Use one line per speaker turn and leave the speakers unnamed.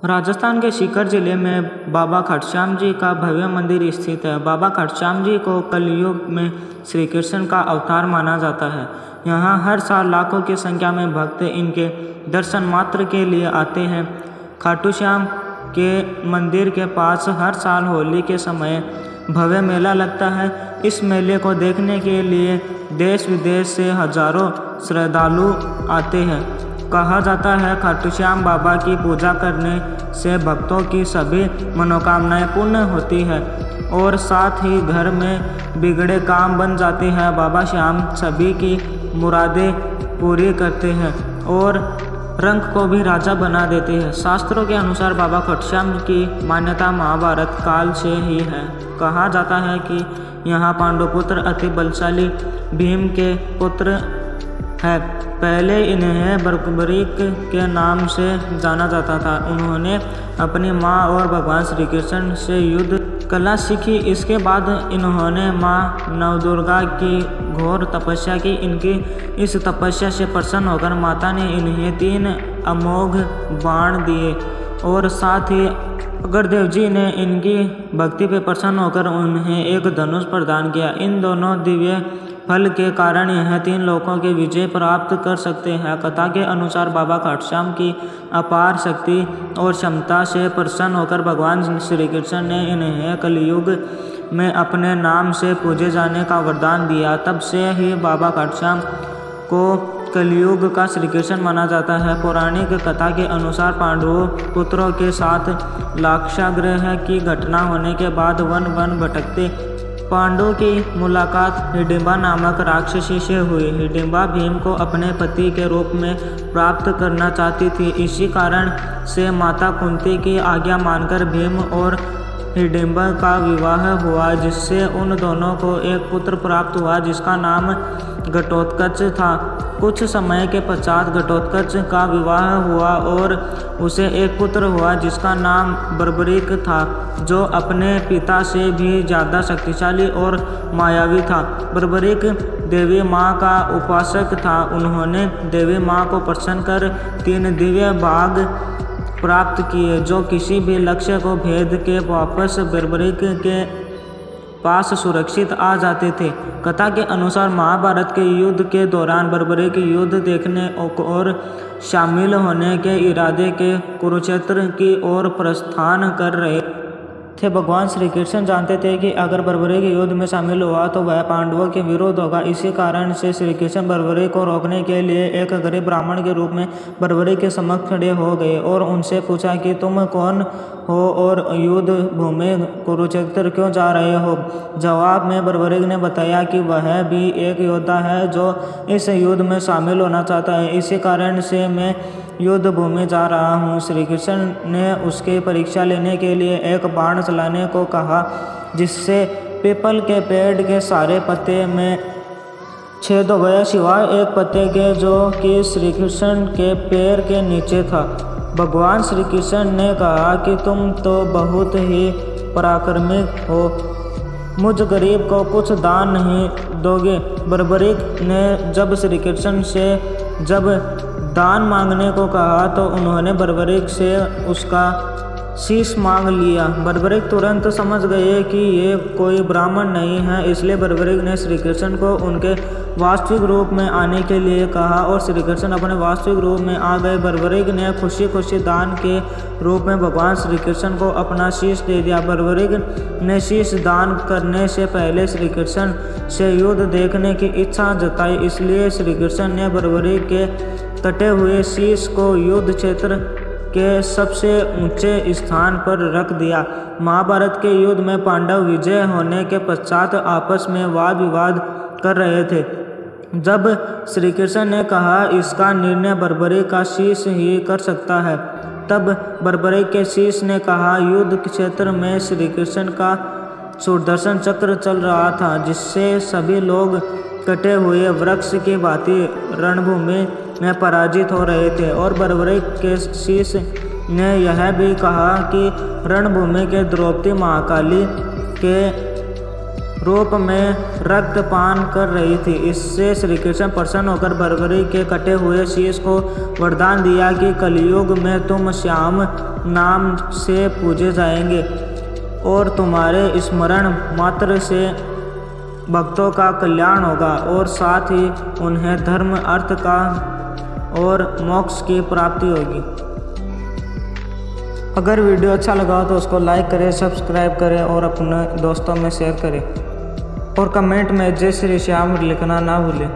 राजस्थान के सीकर जिले में बाबा खटश्याम जी का भव्य मंदिर स्थित है। बाबा खटश्याम जी को कलयुग में श्री कृष्ण का अवतार माना जाता है। यहाँ हर साल लाखों की संख्या में भक्त इनके दर्शन मात्र के लिए आते हैं। खाटू श्याम के मंदिर के पास हर साल होली के समय भव्य मेला लगता है। इस मेले को देखने के लिए देश विदेश से हजारों श्रद्धालु आते हैं। कहा जाता है खाटू श्याम बाबा की पूजा करने से भक्तों की सभी मनोकामनाएं पूर्ण होती है और साथ ही घर में बिगड़े काम बन जाते हैं। बाबा श्याम सभी की मुरादें पूरी करते हैं और रंग को भी राजा बना देते हैं। शास्त्रों के अनुसार बाबा खटश्याम की मान्यता महाभारत काल से ही है। कहा जाता है कि यहाँ पांडुपुत्र अति बलशाली भीम के पुत्र है। पहले इन्हें बर्बरीक के नाम से जाना जाता था। उन्होंने अपनी माँ और भगवान श्री कृष्ण से युद्ध कला सीखी। इसके बाद इन्होंने माँ नवदुर्गा की घोर तपस्या की। इनकी इस तपस्या से प्रसन्न होकर माता ने इन्हें 3 अमोघ बाण दिए और साथ ही अग्रदेव जी ने इनकी भक्ति पे प्रसन्न होकर उन्हें एक धनुष प्रदान किया। इन दोनों दिव्य फल के कारण यह 3 लोकों के विजय प्राप्त कर सकते हैं। कथा के अनुसार बाबा खटश्याम की अपार शक्ति और क्षमता से प्रसन्न होकर भगवान श्री कृष्ण ने इन्हें कलयुग में अपने नाम से पूजे जाने का वरदान दिया। तब से ही बाबा खटश्याम को कलयुग का श्री कृष्ण माना जाता है। पौराणिक कथा के अनुसार पांडवों पुत्रों के साथ लाक्षागृह की घटना होने के बाद वन वन भटकते पांडवों की मुलाकात हिडिंबा नामक राक्षसी से हुई। हिडिंबा भीम को अपने पति के रूप में प्राप्त करना चाहती थी। इसी कारण से माता कुंती की आज्ञा मानकर भीम और हिडिंबा का विवाह हुआ, जिससे उन दोनों को एक पुत्र प्राप्त हुआ जिसका नाम घटोत्कच था। कुछ समय के पश्चात घटोत्कच का विवाह हुआ और उसे एक पुत्र हुआ जिसका नाम बर्बरीक था, जो अपने पिता से भी ज़्यादा शक्तिशाली और मायावी था। बर्बरीक देवी माँ का उपासक था। उन्होंने देवी माँ को प्रसन्न कर 3 दिव्य बाघ प्राप्त किए, जो किसी भी लक्ष्य को भेद के वापस बर्बरीक के पास सुरक्षित आ जाते थे। कथा के अनुसार महाभारत के युद्ध के दौरान बर्बरीक युद्ध देखने और शामिल होने के इरादे के कुरुक्षेत्र की ओर प्रस्थान कर रहे थे। भगवान श्री कृष्ण जानते थे कि अगर बर्बरीक युद्ध में शामिल हुआ तो वह पांडवों के विरुद्ध होगा। इसी कारण से श्री कृष्ण बर्बरीक को रोकने के लिए एक गरीब ब्राह्मण के रूप में बर्बरीक के समक्ष खड़े हो गए और उनसे पूछा कि तुम कौन हो और युद्ध भूमि कुरुक्षेत्र क्यों जा रहे हो। जवाब में बर्बरीक ने बताया कि वह भी एक योद्धा है जो इस युद्ध में शामिल होना चाहता है। इसी कारण से मैं युद्ध भूमि जा रहा हूँ। श्री कृष्ण ने उसकी परीक्षा लेने के लिए एक बाण चलाने को कहा, जिससे पीपल के पेड़ के सारे पत्ते में छेद हो गया, सिवाय एक पत्ते के जो कि श्री कृष्ण के पैर के नीचे था। भगवान श्री कृष्ण ने कहा कि तुम तो बहुत ही पराक्रमी हो, मुझ गरीब को कुछ दान नहीं दोगे। बर्बरीक ने जब श्री कृष्ण से दान मांगने को कहा तो उन्होंने बर्बरीक से उसका शीश मांग लिया। बर्बरीक तुरंत समझ गए कि ये कोई ब्राह्मण नहीं है, इसलिए बर्बरीक ने श्री कृष्ण को उनके वास्तविक रूप में आने के लिए कहा और श्री कृष्ण अपने वास्तविक रूप में आ गए। बर्बरीक ने खुशी खुशी दान के रूप में भगवान श्री कृष्ण को अपना शीश दे दिया। बर्बरीक ने शीश दान करने से पहले श्री कृष्ण से युद्ध देखने की इच्छा जताई, इसलिए श्री कृष्ण ने बर्बरीक के कटे हुए शीश को युद्ध क्षेत्र के सबसे ऊंचे स्थान पर रख दिया। महाभारत के युद्ध में पांडव विजय होने के पश्चात आपस में वाद विवाद कर रहे थे। जब श्री कृष्ण ने कहा इसका निर्णय बर्बरीक का शीश ही कर सकता है, तब बर्बरीक के शीश ने कहा युद्ध क्षेत्र में श्री कृष्ण का सुदर्शन चक्र चल रहा था, जिससे सभी लोग कटे हुए वृक्ष की भांति रणभूमि में पराजित हो रहे थे। और बर्बरीक के शीश ने यह भी कहा कि रणभूमि के द्रौपदी महाकाली के रूप में रक्तपान कर रही थी। इससे श्री कृष्ण प्रसन्न होकर बरबरी के कटे हुए शीश को वरदान दिया कि कलयुग में तुम श्याम नाम से पूजे जाएंगे और तुम्हारे स्मरण मात्र से भक्तों का कल्याण होगा और साथ ही उन्हें धर्म, अर्थ का और मोक्ष की प्राप्ति होगी। अगर वीडियो अच्छा लगा हो तो उसको लाइक करें, सब्सक्राइब करें और अपने दोस्तों में शेयर करें और कमेंट में जय श्री श्याम लिखना ना भूलें।